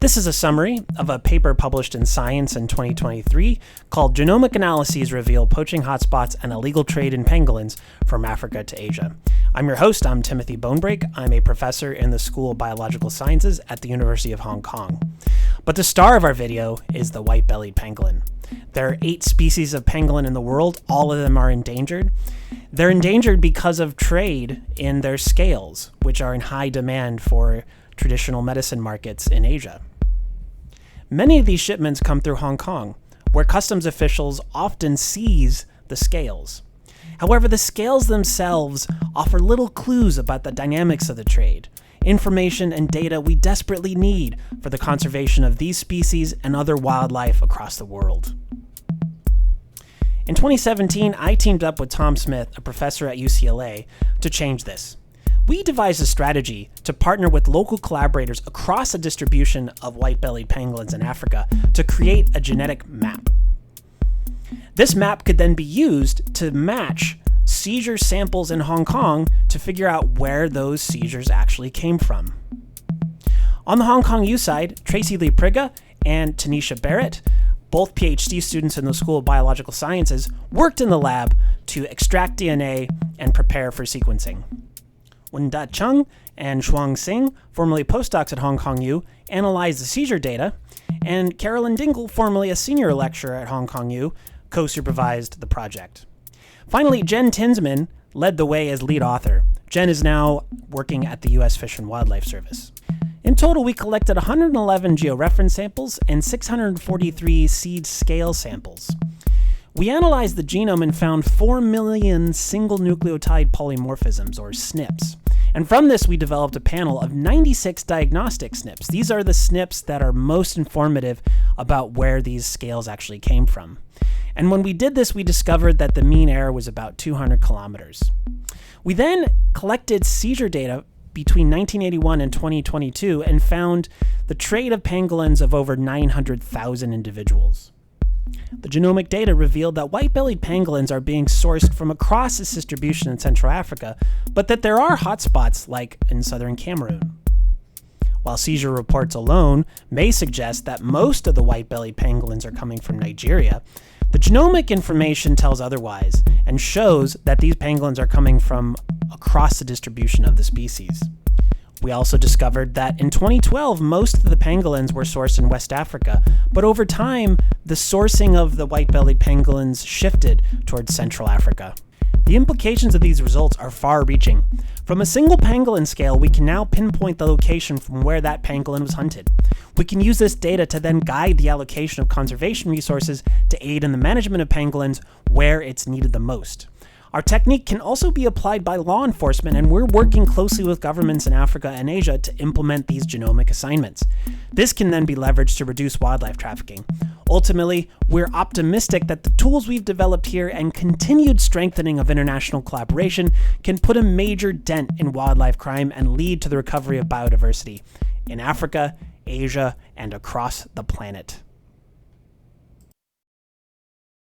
This is a summary of a paper published in Science in 2023 called Genomic Analyses Reveal Poaching Hotspots and Illegal Trade in Pangolins from Africa to Asia. I'm your host, I'm Timothy Bonebrake. I'm a professor in the School of Biological Sciences at the University of Hong Kong. But the star of our video is the white-bellied pangolin. There are 8 species of pangolin in the world. All of them are endangered. They're endangered because of trade in their scales, which are in high demand for traditional medicine markets in Asia. Many of these shipments come through Hong Kong, where customs officials often seize the scales. However, the scales themselves offer little clues about the dynamics of the trade, information and data we desperately need for the conservation of these species and other wildlife across the world. In 2017, I teamed up with Tom Smith, a professor at UCLA, to change this. We devised a strategy to partner with local collaborators across a distribution of white-bellied pangolins in Africa to create a genetic map. This map could then be used to match seizure samples in Hong Kong to figure out where those seizures actually came from. On the Hong Kong U side, Tracy Lee Prigge and Tanisha Barrett, both PhD students in the School of Biological Sciences, worked in the lab to extract DNA and prepare for sequencing. Wenda and Xing, formerly postdocs at Hong Kong U, analyzed the seizure data, and Carolyn Dingle, formerly a senior lecturer at Hong Kong U, co-supervised the project. Finally, Jen Tinsman led the way as lead author. Jen is now working at the U.S. Fish and Wildlife Service. In total, we collected 111 georeference samples and 643 seed scale samples. We analyzed the genome and found 4 million single nucleotide polymorphisms, or SNPs. And from this, we developed a panel of 96 diagnostic SNPs. These are the SNPs that are most informative about where these scales actually came from. And when we did this, we discovered that the mean error was about 200 kilometers. We then collected seizure data between 1981 and 2022 and found the trade of pangolins of over 900,000 individuals. The genomic data revealed that white-bellied pangolins are being sourced from across this distribution in Central Africa, but that there are hotspots like in southern Cameroon. While seizure reports alone may suggest that most of the white-bellied pangolins are coming from Nigeria, the genomic information tells otherwise and shows that these pangolins are coming from across the distribution of the species. We also discovered that in 2012, most of the pangolins were sourced in West Africa, but over time, the sourcing of the white-bellied pangolins shifted towards Central Africa. The implications of these results are far-reaching. From a single pangolin scale, we can now pinpoint the location from where that pangolin was hunted. We can use this data to then guide the allocation of conservation resources to aid in the management of pangolins where it's needed the most. Our technique can also be applied by law enforcement, and we're working closely with governments in Africa and Asia to implement these genomic assignments. This can then be leveraged to reduce wildlife trafficking. Ultimately, we're optimistic that the tools we've developed here and continued strengthening of international collaboration can put a major dent in wildlife crime and lead to the recovery of biodiversity in Africa, Asia, and across the planet.